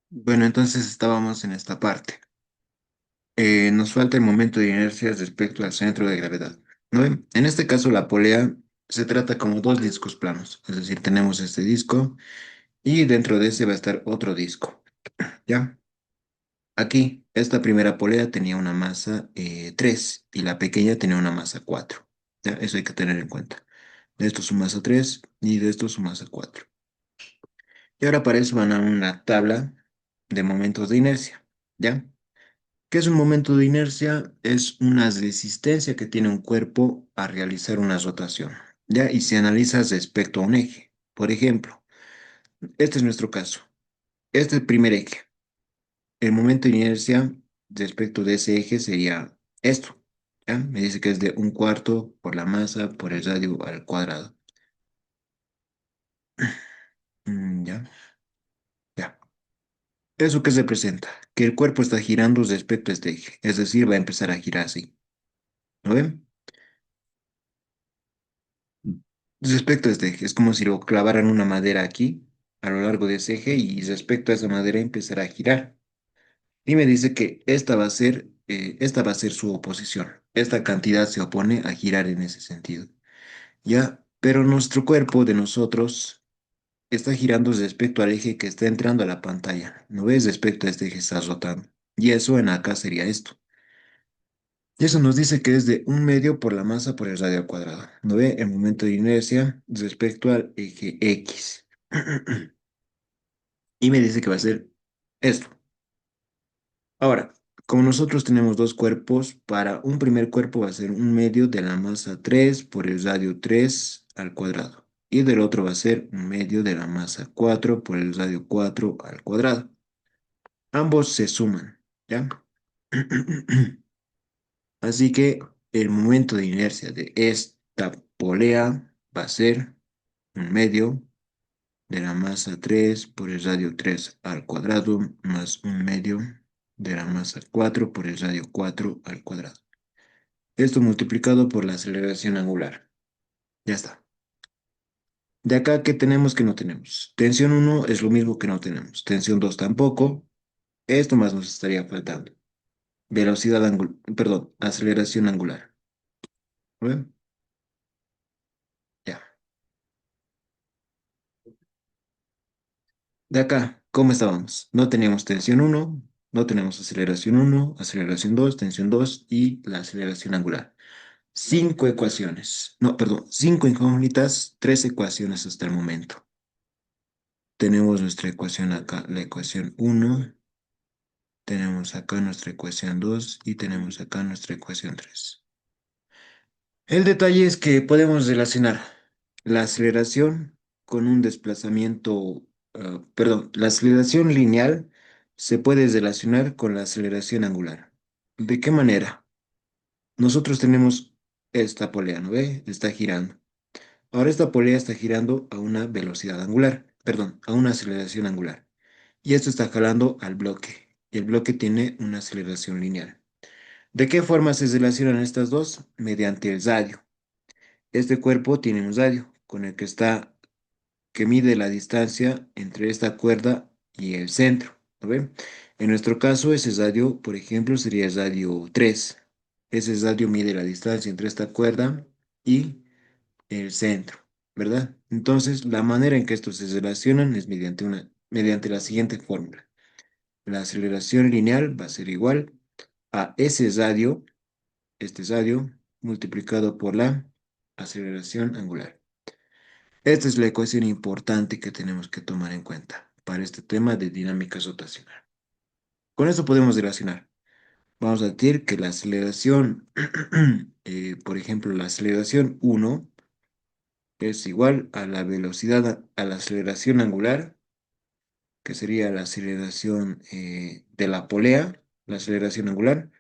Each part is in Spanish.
Bueno, entonces estábamos en esta parte. Nos falta el momento de inercia respecto al centro de gravedad. ¿No ven? En este caso, la polea se trata como dos discos planos. Es decir, tenemos este disco y dentro de ese va a estar otro disco. ¿Ya? Aquí, esta primera polea tenía una masa 3 y la pequeña tenía una masa 4. ¿Ya? Eso hay que tener en cuenta. De esto su masa 3 y de esto su masa 4. Y ahora para eso van a una tabla de momentos de inercia. ¿Ya? ¿Qué es un momento de inercia? Es una resistencia que tiene un cuerpo a realizar una rotación, ¿ya? Y se analiza respecto a un eje. Por ejemplo, este es nuestro caso. Este es el primer eje. El momento de inercia respecto de ese eje sería esto, ¿ya? Me dice que es de un cuarto por la masa por el radio al cuadrado. ¿Ya? Ya. ¿Eso qué representa? Que el cuerpo está girando respecto a este eje, es decir, va a empezar a girar así. ¿Lo ven? Respecto a este eje, es como si lo clavaran una madera aquí, a lo largo de ese eje, y respecto a esa madera empezará a girar. Y me dice que esta va a ser su oposición. Esta cantidad se opone a girar en ese sentido. ¿Ya? Pero nuestro cuerpo de nosotros está girando respecto al eje que está entrando a la pantalla. ¿No ves? Respecto a este eje está rotando. Y eso en acá sería esto. Y eso nos dice que es de un medio por la masa por el radio al cuadrado. ¿No ve? El momento de inercia respecto al eje X. Y me dice que va a ser esto. Ahora, como nosotros tenemos dos cuerpos, para un primer cuerpo va a ser un medio de la masa 3 por el radio 3 al cuadrado. Y del otro va a ser un medio de la masa 4 por el radio 4 al cuadrado. Ambos se suman, ¿ya? Así que el momento de inercia de esta polea va a ser un medio de la masa 3 por el radio 3 al cuadrado más un medio de la masa 4 por el radio 4 al cuadrado. Esto multiplicado por la aceleración angular. Ya está. De acá, ¿qué tenemos que no tenemos? Tensión uno es lo mismo que no tenemos. Tensión 2 tampoco. Esto más nos estaría faltando. Velocidad angular, perdón, aceleración angular. ¿Ven? Ya. De acá, ¿cómo estábamos? No teníamos tensión uno, no tenemos aceleración uno, aceleración 2, tensión 2 y la aceleración angular. Cinco ecuaciones. No, perdón, cinco incógnitas, tres ecuaciones hasta el momento. Tenemos nuestra ecuación acá, la ecuación uno, tenemos acá nuestra ecuación 2 y tenemos acá nuestra ecuación 3. El detalle es que podemos relacionar la aceleración con un desplazamiento, perdón, la aceleración lineal se puede relacionar con la aceleración angular. ¿De qué manera? Nosotros tenemos esta polea, ¿no ve? Está girando. Ahora esta polea está girando a una velocidad angular, perdón, a una aceleración angular. Y esto está jalando al bloque. Y el bloque tiene una aceleración lineal. ¿De qué forma se relacionan estas dos? Mediante el radio. Este cuerpo tiene un radio con el que mide la distancia entre esta cuerda y el centro. ¿Lo ven? En nuestro caso, ese radio, por ejemplo, sería el radio 3. Ese radio mide la distancia entre esta cuerda y el centro, ¿verdad? Entonces, la manera en que estos se relacionan es mediante la siguiente fórmula. La aceleración lineal va a ser igual a ese radio, este radio, multiplicado por la aceleración angular. Esta es la ecuación importante que tenemos que tomar en cuenta para este tema de dinámica rotacional. Con esto podemos relacionar. Vamos a decir que la aceleración, por ejemplo, la aceleración uno es igual a la velocidad, a la aceleración angular, que sería la aceleración de la polea, la aceleración angular,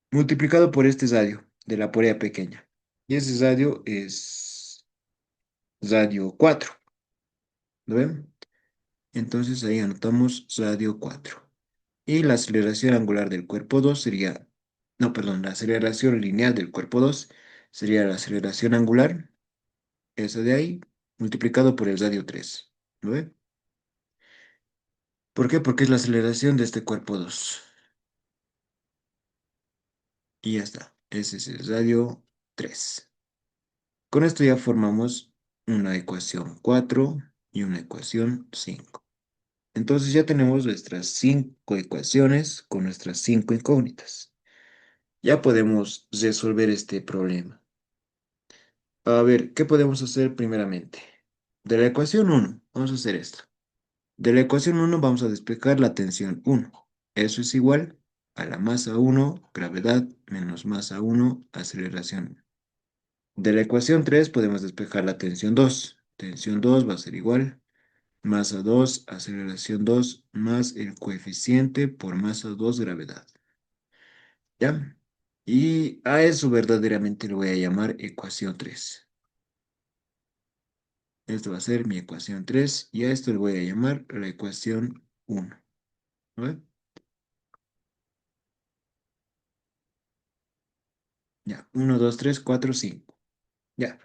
multiplicado por este radio de la polea pequeña. Y ese radio es radio 4. ¿Lo ven? Entonces ahí anotamos radio 4. Y la aceleración angular del cuerpo 2 sería, no, perdón, la aceleración lineal del cuerpo 2 sería la aceleración angular, esa de ahí, multiplicado por el radio 3. ¿Lo ven? ¿Por qué? Porque es la aceleración de este cuerpo 2. Y ya está. Ese es el radio 3. Con esto ya formamos una ecuación 4 y una ecuación 5. Entonces ya tenemos nuestras 5 ecuaciones con nuestras 5 incógnitas. Ya podemos resolver este problema. A ver, ¿qué podemos hacer primeramente? De la ecuación uno vamos a hacer esto. De la ecuación uno vamos a despejar la tensión uno. Eso es igual a la masa uno gravedad, menos masa uno aceleración. De la ecuación 3 podemos despejar la tensión 2. Tensión 2 va a ser igual masa 2 aceleración 2 más el coeficiente por masa 2 gravedad. ¿Ya? Y a eso verdaderamente lo voy a llamar ecuación 3. Esto va a ser mi ecuación 3 y a esto le voy a llamar la ecuación 1. ¿No? Ya, 1, 2, 3, 4, 5. Ya.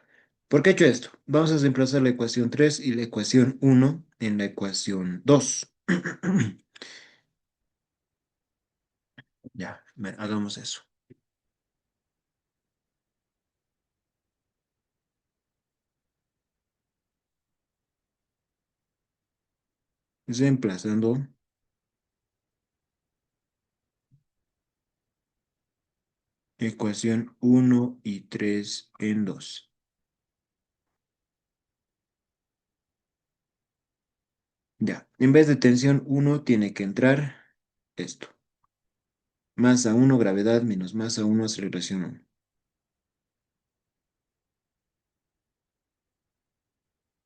¿Por qué he hecho esto? Vamos a reemplazar la ecuación 3 y la ecuación 1 en la ecuación 2. Ya, hagamos eso. Reemplazando ecuación 1 y 3 en 2. Ya, en vez de tensión 1 tiene que entrar esto. Masa 1 gravedad menos masa 1 aceleración 1.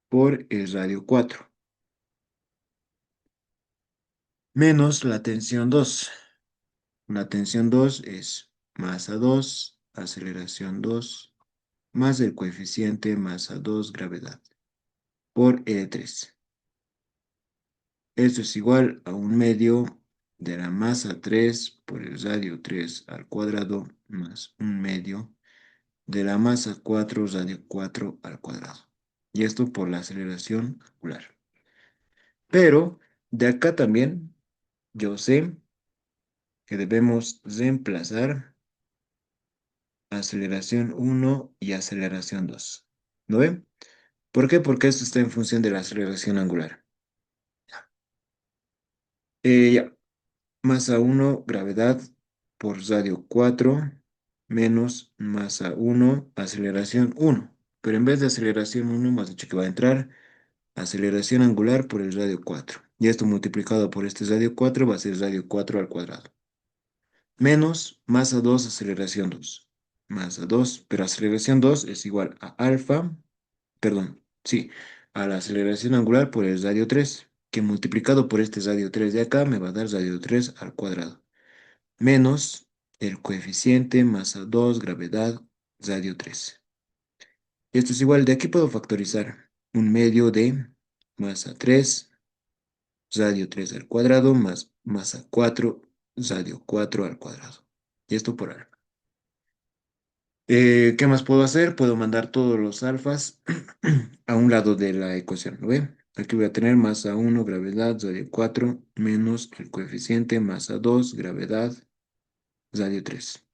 Por el radio 4. Menos la tensión 2. La tensión 2 es masa 2 aceleración 2 más el coeficiente masa 2 gravedad. Por E3. Esto es igual a un medio de la masa 3 por el radio 3 al cuadrado más un medio de la masa 4 radio 4 al cuadrado. Y esto por la aceleración angular. Pero de acá también yo sé que debemos reemplazar aceleración 1 y aceleración 2. ¿No ven? ¿Por qué? Porque esto está en función de la aceleración angular. Ya. Masa 1 gravedad, por radio 4 menos masa 1 aceleración 1. Pero en vez de aceleración 1 hemos dicho que va a entrar aceleración angular por el radio 4. Y esto multiplicado por este radio 4 va a ser radio 4 al cuadrado. Menos masa 2 aceleración 2. Masa 2, pero aceleración 2 es igual a alfa, perdón, sí, a la aceleración angular por el radio 3, que multiplicado por este radio 3 de acá me va a dar radio 3 al cuadrado. Menos el coeficiente masa 2 gravedad radio 3. Esto es igual, de aquí puedo factorizar un medio de masa 3 radio 3 al cuadrado más masa 4 radio 4 al cuadrado. Y esto por alfa. ¿Qué más puedo hacer? Puedo mandar todos los alfas a un lado de la ecuación, ¿lo ven? Aquí voy a tener masa 1 gravedad radio 4 menos el coeficiente masa 2 gravedad radio 3.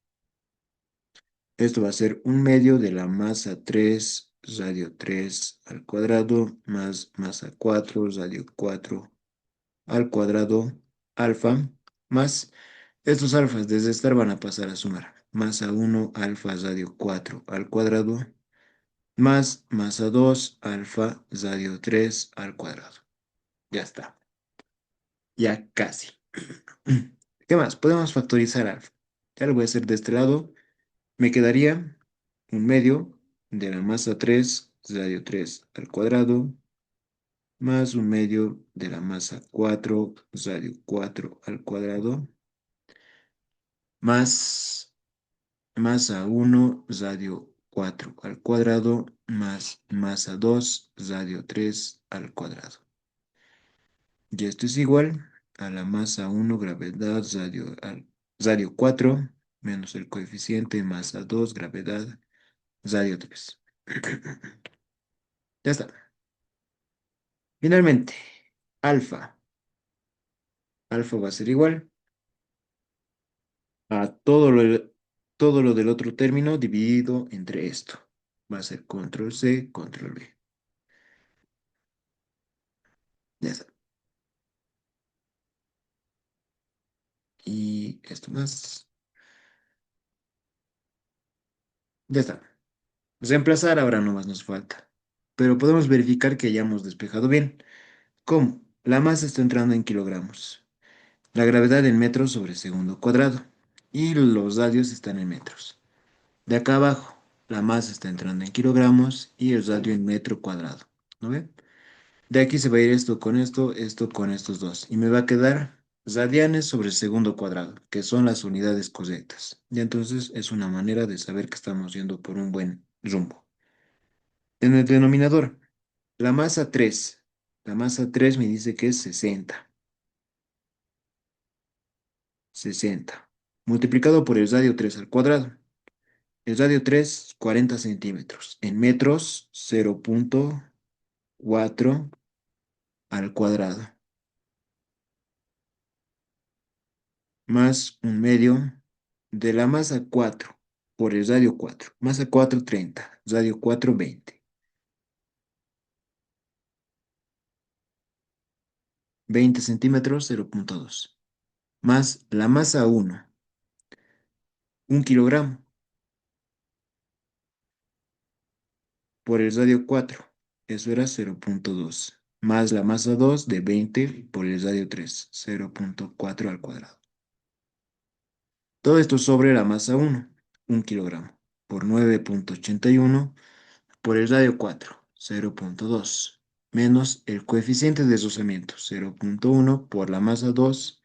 Esto va a ser un medio de la masa 3 radio 3 al cuadrado más masa 4 radio 4 al cuadrado alfa más estos alfas desde estar van a pasar a sumar. Masa 1 alfa radio 4 al cuadrado más masa 2 alfa radio 3 al cuadrado. Ya está. Ya casi. ¿Qué más? Podemos factorizar alfa. Ya lo voy a hacer de este lado. Me quedaría un medio de la masa 3 radio 3 al cuadrado más un medio de la masa 4 radio 4 al cuadrado más masa 1 radio 4 al cuadrado más masa 2 radio 3 al cuadrado. Y esto es igual a la masa 1 gravedad radio 4 menos el coeficiente masa 2 gravedad radio 3. Ya está. Finalmente, alfa. Alfa va a ser igual a todo lo del otro término dividido entre esto. Va a ser control C, control V. Ya está. Y esto más. Ya está. Reemplazar ahora no más nos falta. Pero podemos verificar que hayamos despejado bien. ¿Cómo? La masa está entrando en kilogramos. La gravedad en metros sobre segundo cuadrado. Y los radios están en metros. De acá abajo, la masa está entrando en kilogramos y el radio en metro cuadrado. ¿No ve? De aquí se va a ir esto con estos dos. Y me va a quedar radianes sobre segundo cuadrado, que son las unidades correctas. Y entonces es una manera de saber que estamos yendo por un buen rumbo. En el denominador, la masa 3. La masa 3 me dice que es 60. 60. Multiplicado por el radio 3 al cuadrado. El radio 3, 40 centímetros. En metros, 0,4 al cuadrado. Más un medio de la masa 4 por el radio 4. Masa 4, 30. Radio 4, 20. 20 centímetros, 0,2. Más la masa 1, 1 kilogramo por el radio 4. Eso era 0,2. Más la masa 2 de 20 por el radio 3. 0,4 al cuadrado. Todo esto sobre la masa 1, 1 kilogramo, por 9,81 por el radio 4, 0,2, menos el coeficiente de deslizamiento, 0,1 por la masa 2,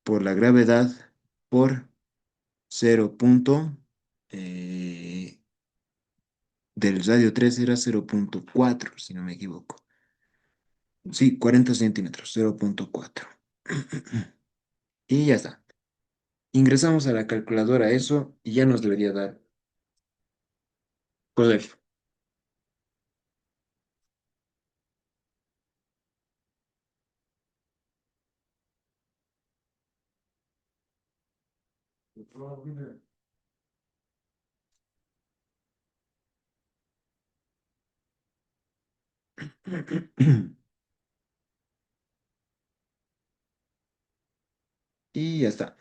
por la gravedad, por 0. eh, del radio 3 era 0,4, si no me equivoco. Sí, 40 centímetros, 0,4. Y ya está. Ingresamos a la calculadora eso y ya nos debería dar correcto. Y ya está.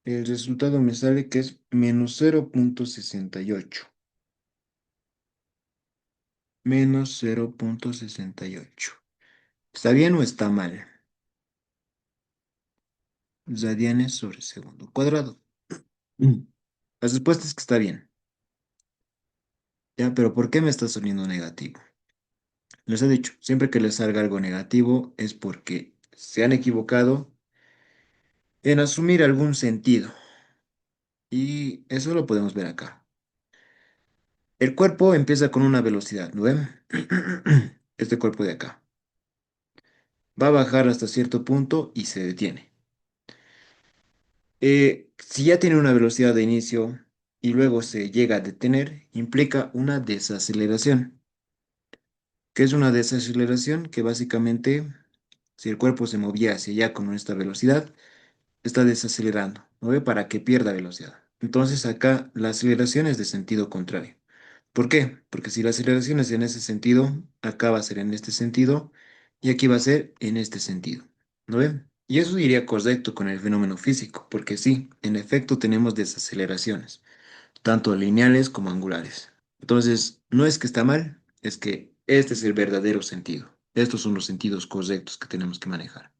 El resultado me sale que es menos 0,68. Menos 0,68. ¿Está bien o está mal? Radianes sobre segundo cuadrado. Mm. La respuesta es que está bien. Ya, pero ¿por qué me está saliendo negativo? Les he dicho, siempre que les salga algo negativo es porque se han equivocado en asumir algún sentido. Y eso lo podemos ver acá. El cuerpo empieza con una velocidad, ¿no ven? Este cuerpo de acá. Va a bajar hasta cierto punto y se detiene. Si ya tiene una velocidad de inicio y luego se llega a detener, implica una desaceleración. ¿Qué es una desaceleración? Que básicamente, si el cuerpo se movía hacia allá con esta velocidad, está desacelerando, ¿no ve? Para que pierda velocidad. Entonces acá la aceleración es de sentido contrario. ¿Por qué? Porque si la aceleración es en ese sentido, acá va a ser en este sentido y aquí va a ser en este sentido. ¿No ven? Y eso iría correcto con el fenómeno físico, porque sí, en efecto tenemos desaceleraciones, tanto lineales como angulares. Entonces, no es que está mal, es que este es el verdadero sentido. Estos son los sentidos correctos que tenemos que manejar.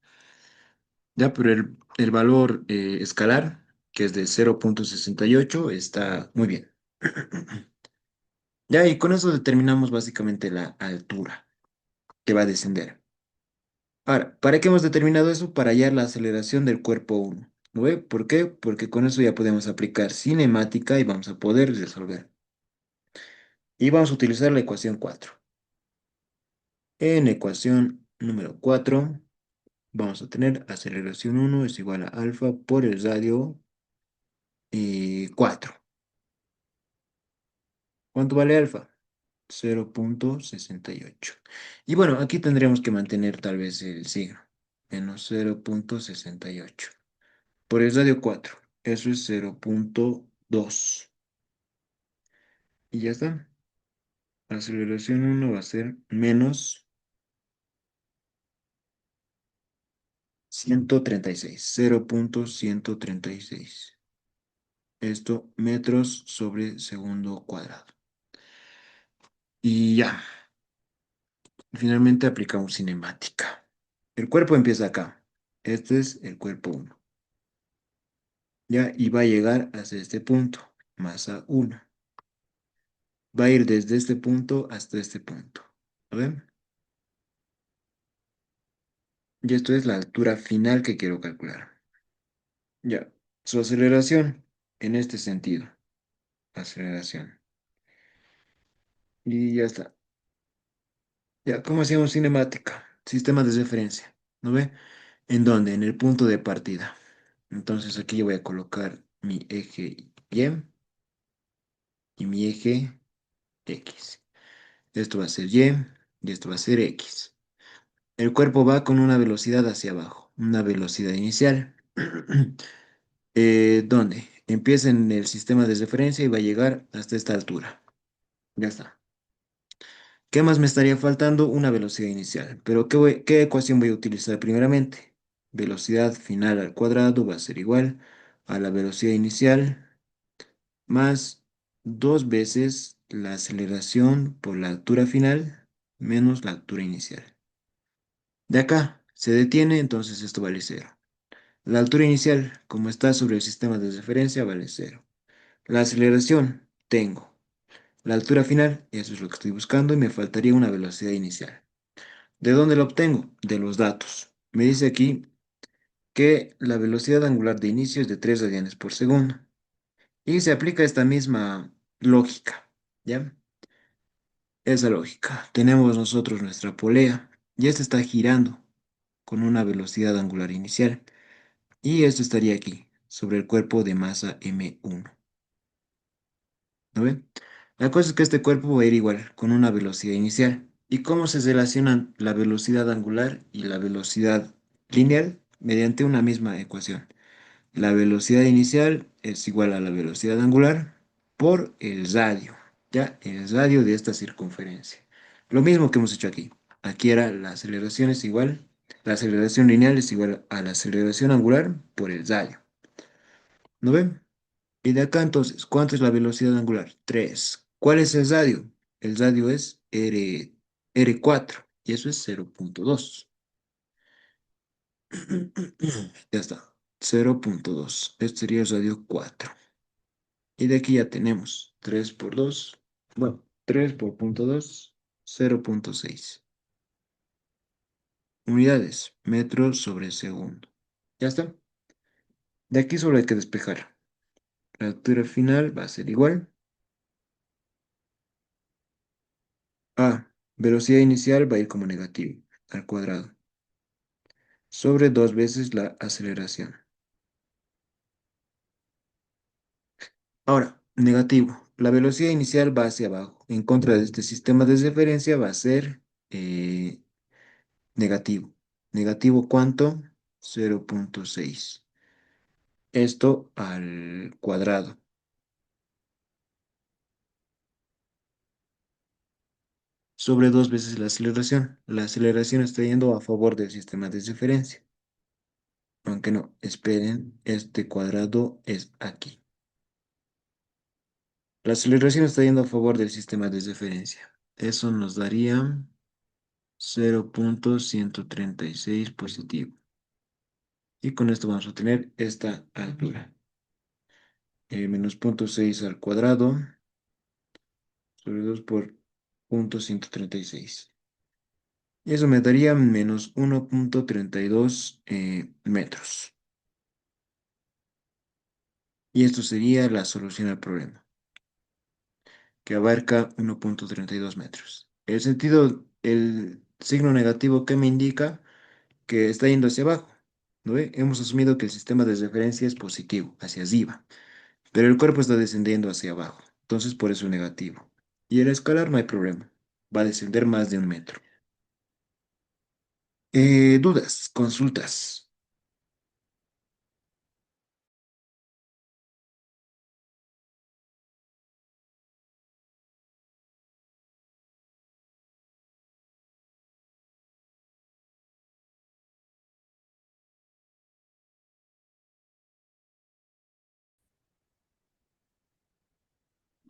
Ya, pero el valor escalar, que es de 0,68, está muy bien. Ya, y con eso determinamos básicamente la altura que va a descender. Ahora, ¿para qué hemos determinado eso? Para hallar la aceleración del cuerpo uno. ¿No ve? ¿Por qué? Porque con eso ya podemos aplicar cinemática y vamos a poder resolver. Y vamos a utilizar la ecuación 4. En ecuación número 4 vamos a tener aceleración uno es igual a alfa por el radio 4. ¿Cuánto vale alfa? 0,68. Y bueno, aquí tendríamos que mantener tal vez el signo. menos 0,68. Por el radio 4, eso es 0,2. Y ya está. Aceleración uno va a ser menos 136, 0,136. Esto metros sobre segundo cuadrado. Y ya, finalmente aplicamos cinemática. El cuerpo empieza acá. Este es el cuerpo uno. Ya, y va a llegar hasta este punto, masa uno. Va a ir desde este punto hasta este punto. ¿Lo ven? Y esto es la altura final que quiero calcular. Ya, su aceleración en este sentido. Aceleración. Y ya está. Ya, ¿cómo hacíamos cinemática? Sistema de referencia. ¿No ve? ¿En dónde? En el punto de partida. Entonces aquí yo voy a colocar mi eje Y y mi eje X. Esto va a ser Y esto va a ser X. El cuerpo va con una velocidad hacia abajo, una velocidad inicial. ¿Dónde? Empieza en el sistema de referencia y va a llegar hasta esta altura. Ya está. ¿Qué más me estaría faltando? Una velocidad inicial. Pero ¿qué ecuación voy a utilizar primeramente? Velocidad final al cuadrado va a ser igual a la velocidad inicial más dos veces la aceleración por la altura final menos la altura inicial. De acá se detiene, entonces esto vale cero. La altura inicial, como está sobre el sistema de referencia, vale cero. La aceleración, tengo. La altura final, eso es lo que estoy buscando y me faltaría una velocidad inicial. ¿De dónde lo obtengo? De los datos. Me dice aquí que la velocidad angular de inicio es de 3 radianes por segundo. Y se aplica esta misma lógica, ¿ya? Esa lógica. Tenemos nosotros nuestra polea y esta está girando con una velocidad angular inicial. Y esto estaría aquí, sobre el cuerpo de masa M1. ¿No ven? La cosa es que este cuerpo va a ir igual, con una velocidad inicial. ¿Y cómo se relacionan la velocidad angular y la velocidad lineal? Mediante una misma ecuación. La velocidad inicial es igual a la velocidad angular por el radio, ¿ya? El radio de esta circunferencia. Lo mismo que hemos hecho aquí. Aquí era la aceleración es igual, la aceleración lineal es igual a la aceleración angular por el radio. ¿No ven? Y de acá entonces, ¿cuánto es la velocidad angular? 3. ¿Cuál es el radio? El radio es R4 y eso es 0,2. Ya está. 0,2. Este sería el radio 4. Y de aquí ya tenemos 3 por 2. Bueno, 3 por punto 2, 0,6. Unidades, metros sobre segundo. Ya está. De aquí solo hay que despejar. La altura final va a ser igual a velocidad inicial va a ir como negativo al cuadrado sobre dos veces la aceleración. Ahora, negativo. La velocidad inicial va hacia abajo. En contra de este sistema de referencia va a ser eh, negativo. ¿Negativo cuánto? 0,6. Esto al cuadrado. Sobre dos veces la aceleración. La aceleración está yendo a favor del sistema de referencia. Aunque no, esperen, este cuadrado es aquí. La aceleración está yendo a favor del sistema de referencia. Eso nos daría 0,136 positivo. Y con esto vamos a tener esta altura. Menos 0,6 al cuadrado sobre 2 por 0,136. Y eso me daría menos 1,32 metros. Y esto sería la solución al problema, que abarca 1,32 metros. El signo negativo que me indica que está yendo hacia abajo. ¿No ve? Hemos asumido que el sistema de referencia es positivo, hacia arriba, pero el cuerpo está descendiendo hacia abajo. Entonces, por eso negativo. Y el escalar no hay problema. Va a descender más de 1 metro. Dudas, consultas.